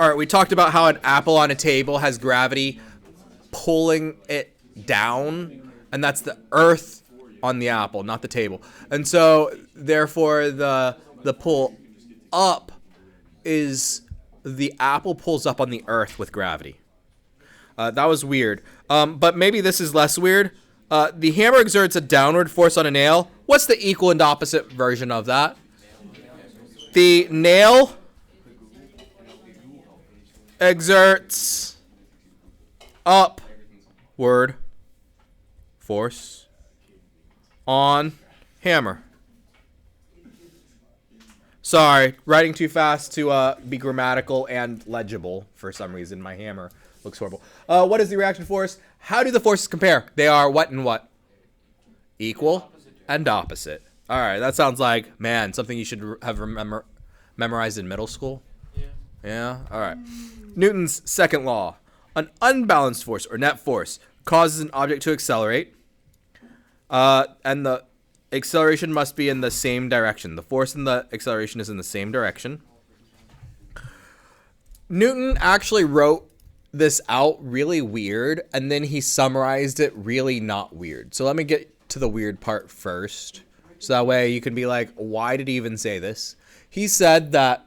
All right, we talked about how an apple on a table has gravity pulling it down, and that's the earth on the apple, not the table. And so, therefore, the pull up is the apple pulls up on the earth with gravity. That was weird. But maybe this is less weird. The hammer exerts a downward force on a nail. What's the equal and opposite version of that? The nail exerts upward force on hammer. Sorry, writing too fast to be grammatical and legible for some reason. My hammer looks horrible. What is the reaction force? How do the forces compare? They are what and what? Equal and opposite. All right, that sounds like, man, something you should have memorized in middle school. Yeah? All right. Newton's second law. An unbalanced force or net force causes an object to accelerate, and the acceleration must be in the same direction. The force and the acceleration is in the same direction. Newton actually wrote this out really weird, and then he summarized it really not weird. So let me get to the weird part first, so that way you can be like, why did he even say this? He said that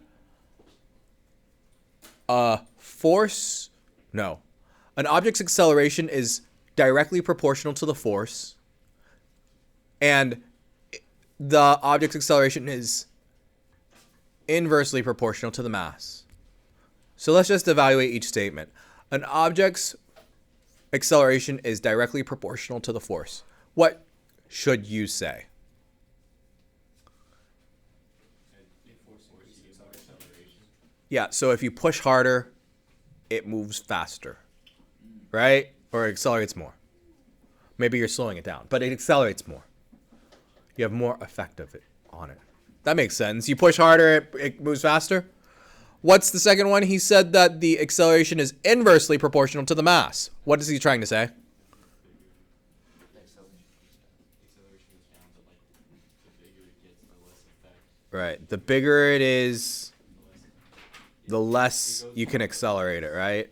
an object's acceleration is directly proportional to the force, and the object's acceleration is inversely proportional to the mass. So let's just evaluate each statement. An object's acceleration is directly proportional to the force. What should you say? Yeah, so if you push harder, it moves faster, right? Or it accelerates more. Maybe you're slowing it down, but it accelerates more. You have more effect of it on it. That makes sense. You push harder, it moves faster. What's the second one? He said that the acceleration is inversely proportional to the mass. What is he trying to say? Right. The bigger it is, the less you can accelerate it, right?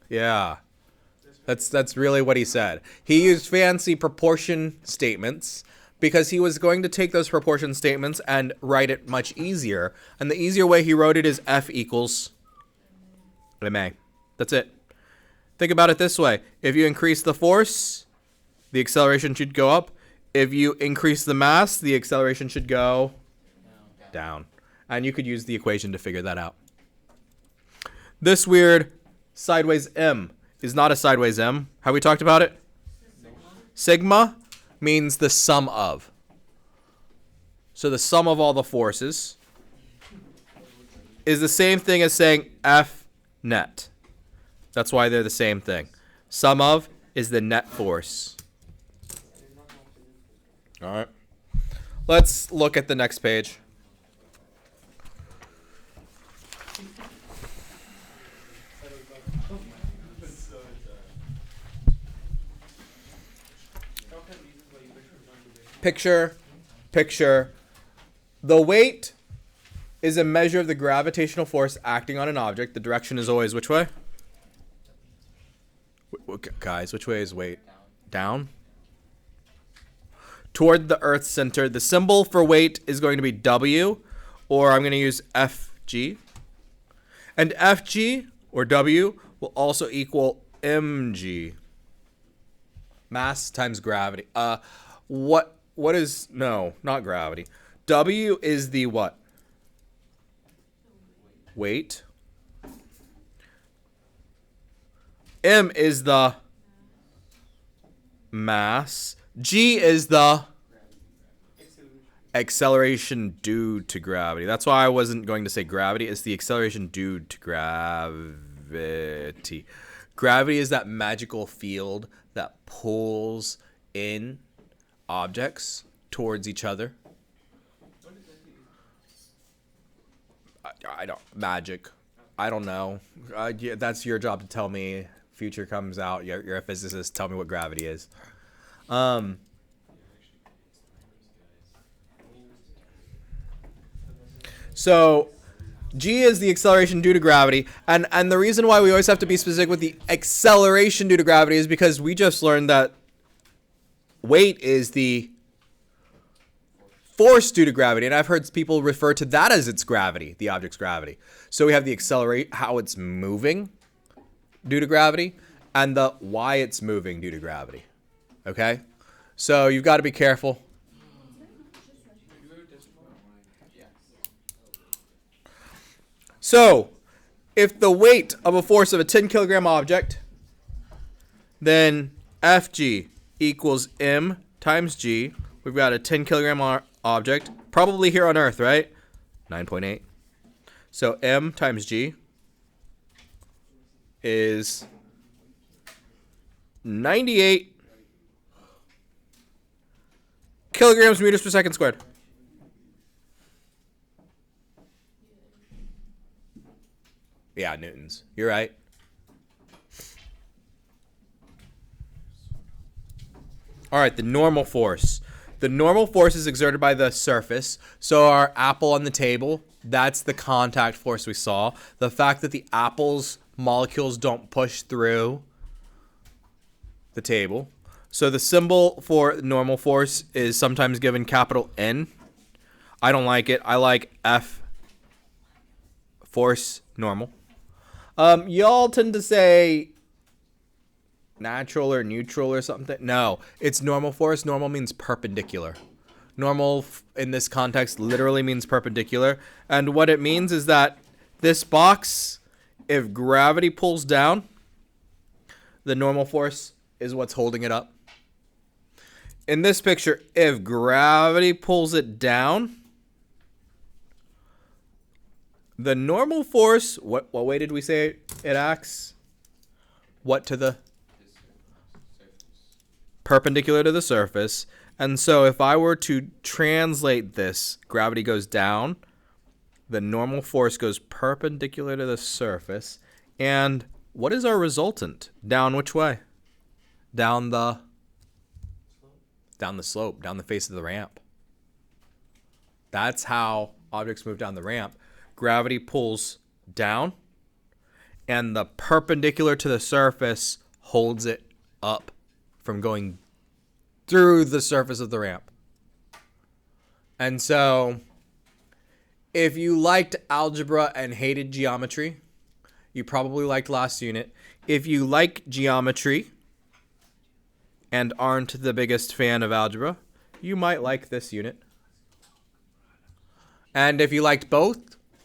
Yeah. That's really what he said. He used fancy proportion statements because he was going to take those proportion statements and write it much easier. And the easier way he wrote it is F equals ma. That's it. Think about it this way. If you increase the force, the acceleration should go up. If you increase the mass, the acceleration should go down. And you could use the equation to figure that out. This weird sideways M is not a sideways M. Have we talked about it? Sigma means the sum of. So the sum of all the forces is the same thing as saying F net. That's why they're the same thing. Sum of is the net force. All right. Let's look at the next page. Picture. The weight is a measure of the gravitational force acting on an object. The direction is always which way? Guys, which way is weight? Down? Toward the Earth's center. The symbol for weight is going to be W, or I'm going to use FG. And FG, or W, will also equal mg. Mass times gravity. What is, no, not gravity. W is the what? Weight. M is the mass. G is the acceleration due to gravity. That's why I wasn't going to say gravity. It's the acceleration due to gravity. Gravity is that magical field that pulls in objects towards each other. I don't, magic. I don't know. Yeah, that's your job to tell me. Future comes out. You're a physicist. Tell me what gravity is. So G is the acceleration due to gravity, and the reason why we always have to be specific with the acceleration due to gravity is because we just learned that weight is the force due to gravity, and I've heard people refer to that as its gravity, the object's gravity. So we have the accelerate, how it's moving due to gravity, and the why it's moving due to gravity. Okay? So you've got to be careful. So, if the weight of a force of a 10 kilogram object, then Fg equals m times g. We've got a 10 kilogram object, probably here on Earth, right? 9.8. So m times g is 98 kilograms meters per second squared. Yeah, newtons. You're right. All right, the normal force. The normal force is exerted by the surface. So our apple on the table, that's the contact force we saw. The fact that the apple's molecules don't push through the table. So the symbol for normal force is sometimes given capital N. I don't like it. I like F, force normal. Y'all tend to say natural or neutral or something. No, it's normal force. Normal means perpendicular. Normal in this context literally means perpendicular. And what it means is that this box, if gravity pulls down, the normal force is what's holding it up. In this picture, if gravity pulls it down, the normal force, what way did we say it acts? What to the? Perpendicular to the surface. And so if I were to translate this, gravity goes down, the normal force goes perpendicular to the surface. And what is our resultant? Down which way? Down the slope, down the face of the ramp. That's how objects move down the ramp. Gravity pulls down, and the perpendicular to the surface holds it up from going through the surface of the ramp. And so, if you liked algebra and hated geometry, you probably liked last unit. If you like geometry and aren't the biggest fan of algebra, you might like this unit. And if you liked both,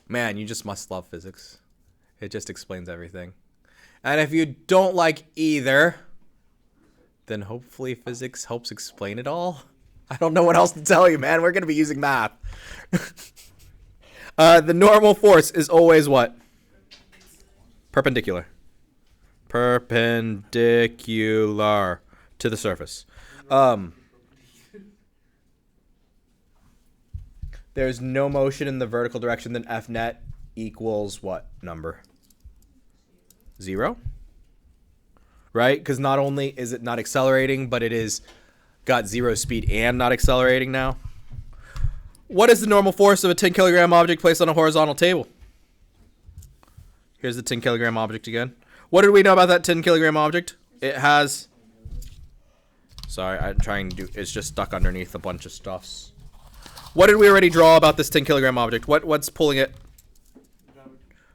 man, you just must love physics. It just explains everything. And if you don't like either, then hopefully physics helps explain it all. I don't know what else to tell you, man. We're going to be using math. The normal force is always what? Perpendicular. Perpendicular to the surface. There's no motion in the vertical direction, then F net equals what number? 0? Right? Because not only is it not accelerating, but it is got 0 speed and not accelerating now. What is the normal force of a 10 kilogram object placed on a horizontal table? Here's the 10 kilogram object again. What did we know about that 10 kilogram object? It has... Sorry, I'm trying to do... It's just stuck underneath a bunch of stuffs. What did we already draw about this 10 kilogram object? What's pulling it?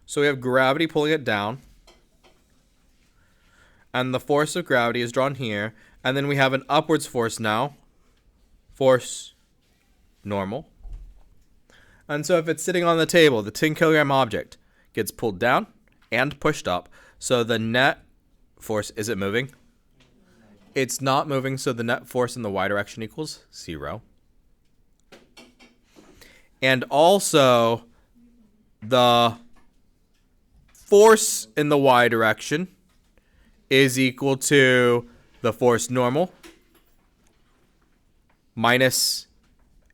So we have gravity pulling it down. And the force of gravity is drawn here. And then we have an upwards force now. Force normal. And so if it's sitting on the table, the 10 kilogram object gets pulled down and pushed up. So the net force, is it moving? It's not moving, so the net force in the y direction equals 0. And also, the force in the y direction is equal to the force normal minus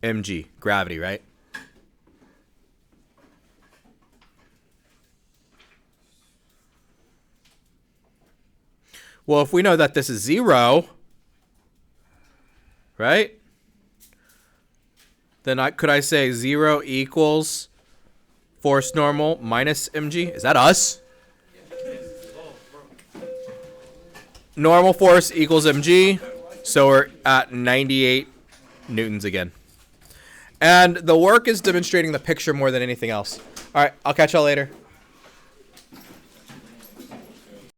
mg, gravity, right? Well, if we know that this is 0, right? Then could I say 0 equals Force normal minus mg. Is that us? Normal force equals mg. So we're at 98 newtons again. And the work is demonstrating the picture more than anything else. All right, I'll catch y'all later.